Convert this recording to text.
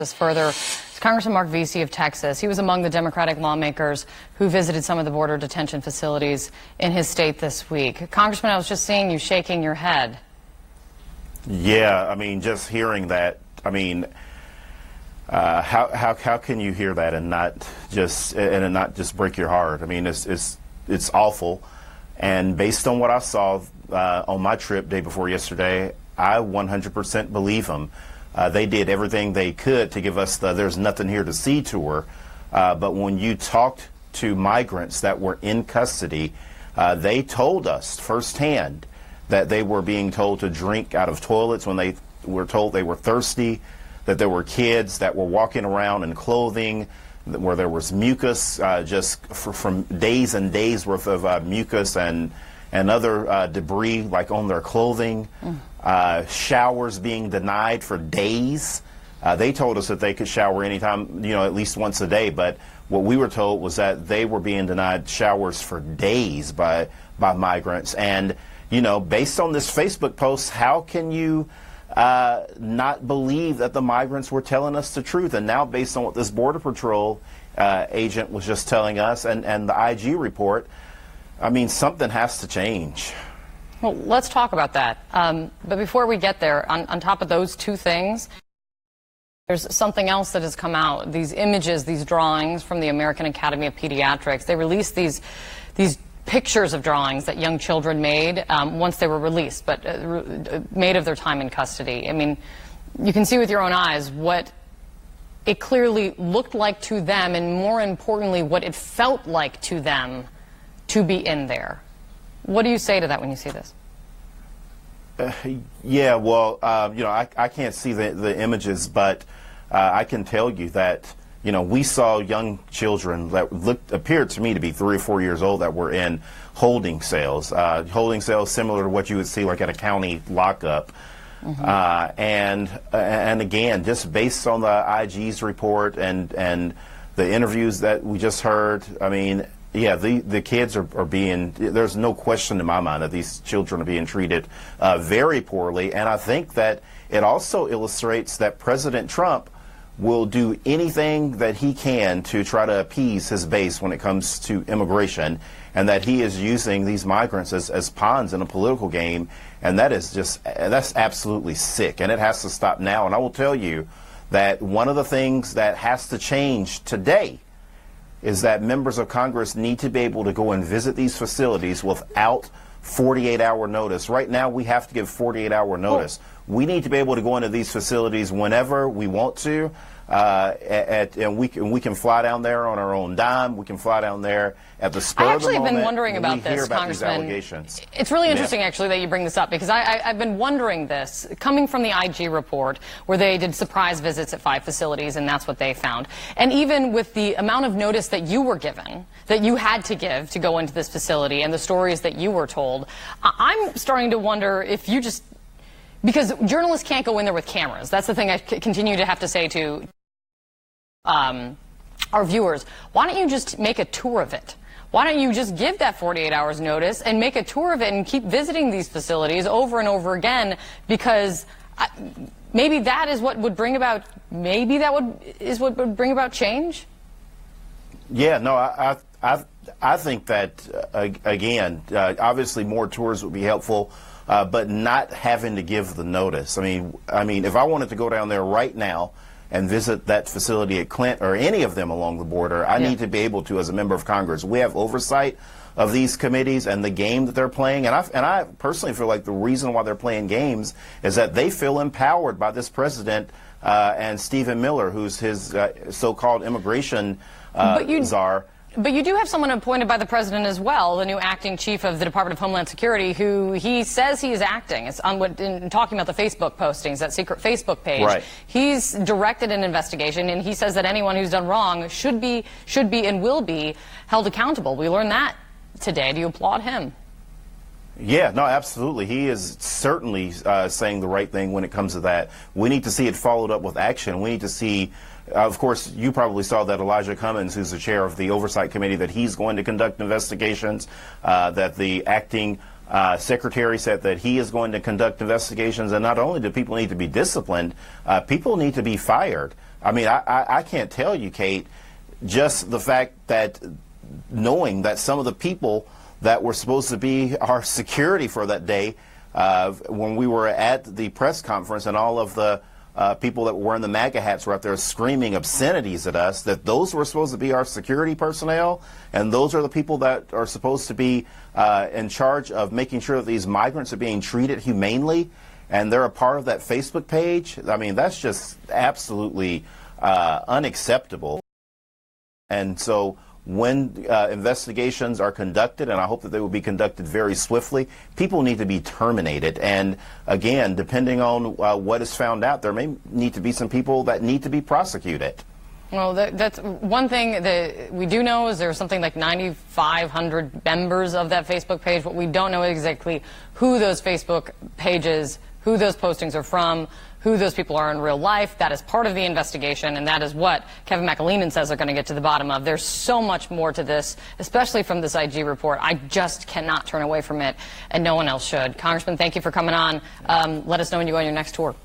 Further, Congressman Mark Veasey of Texas. He was among the Democratic lawmakers who visited some of the border detention facilities in his state this week. Congressman, I was just seeing you shaking your head. Yeah, I mean, just hearing that, I mean, how can you hear that and not just break your heart? I mean, it's awful. And based on what I saw on my trip day before yesterday, I 100% believe him. They did everything they could to give us the "there's nothing here to see" tour. But when you talked to migrants that were in custody, they told us firsthand that they were being told to drink out of toilets when they were told they were thirsty, that there were kids that were walking around in clothing where there was mucus, from days and days worth of mucus and other debris like on their clothing. Showers being denied for days. They told us that they could shower anytime, at least once a day. But what we were told was that they were being denied showers for days by migrants. And, based on this Facebook post, how can you not believe that the migrants were telling us the truth? And now, based on what this Border Patrol agent was just telling us and the IG report, I mean, something has to change. Well, let's talk about that. But before we get there, on top of those two things, there's something else that has come out. These images, these drawings from the American Academy of Pediatrics. They released these pictures of drawings that young children made once they were released, but made of their time in custody. I mean, you can see with your own eyes what it clearly looked like to them, and more importantly, what it felt like to them to be in there. What do you say to that when you see this? Yeah, well, I can't see the images, but I can tell you that, we saw young children that appeared to me to be 3 or 4 years old that were in holding cells similar to what you would see like at a county lockup. Mm-hmm. And again, just based on the IG's report and the interviews that we just heard, I mean, yeah, the kids are being, there's no question in my mind that these children are being treated very poorly. And I think that it also illustrates that President Trump will do anything that he can to try to appease his base when it comes to immigration, and that he is using these migrants as pawns in a political game. And that's absolutely sick, and it has to stop now. And I will tell you that one of the things that has to change today is that members of Congress need to be able to go and visit these facilities without 48-hour notice. Right now, we have to give 48-hour notice. We need to be able to go into these facilities whenever we want to, and we can fly down there on our own dime. We can fly down there at the spur of the moment. I actually have been wondering about this, Congressman. It's really interesting, actually, that you bring this up, because I've been wondering this, coming from the IG report, where they did surprise visits at 5 facilities, and that's what they found. And even with the amount of notice that you were given, that you had to give to go into this facility, and the stories that you were told, I'm starting to wonder if you just... Because journalists can't go in there with cameras. That's the thing I continue to have to say to our viewers. Why don't you just make a tour of it? Why don't you just give that 48 hours notice and make a tour of it and keep visiting these facilities over and over again? Because maybe that is what would bring about, what would bring about change? Yeah, no, I think that, again, obviously more tours would be helpful. But not having to give the notice. I mean, if I wanted to go down there right now and visit that facility at Clint or any of them along the border, I need to be able to as a member of Congress. We have oversight of these committees and the game that they're playing. And I personally feel like the reason why they're playing games is that they feel empowered by this president and Stephen Miller, who's his so-called immigration czar. But you do have someone appointed by the president as well, the new acting chief of the Department of Homeland Security, who he says he is acting. It's on in talking about the Facebook postings, that secret Facebook page. Right. He's directed an investigation, and he says that anyone who's done wrong should be and will be held accountable. We learned that today. Do you applaud him? Yeah, no, absolutely. He is certainly saying the right thing when it comes to that. We need to see it followed up with action. We need to see, of course, you probably saw that Elijah Cummings, who's the chair of the Oversight Committee, that he's going to conduct investigations, that the acting secretary said that he is going to conduct investigations. And not only do people need to be disciplined, people need to be fired. I mean, I can't tell you, Kate, just the fact that knowing that some of the people that were supposed to be our security for that day, when we were at the press conference and all of the people that were wearing the MAGA hats were out there screaming obscenities at us, that those were supposed to be our security personnel, and those are the people that are supposed to be in charge of making sure that these migrants are being treated humanely, and they're a part of that Facebook page. I mean, that's just absolutely unacceptable. And so when investigations are conducted, and I hope that they will be conducted very swiftly, people need to be terminated. And again, depending on what is found out, there may need to be some people that need to be prosecuted. Well, that's one thing that we do know is there's something like 9,500 members of that Facebook page. What we don't know exactly who those Facebook pages, who those postings are from, who those people are in real life. That is part of the investigation, and that is what Kevin McAleenan says they're going to get to the bottom of. There's so much more to this, especially from this IG report. I just cannot turn away from it, and no one else should. Congressman, thank you for coming on. Let us know when you go on your next tour.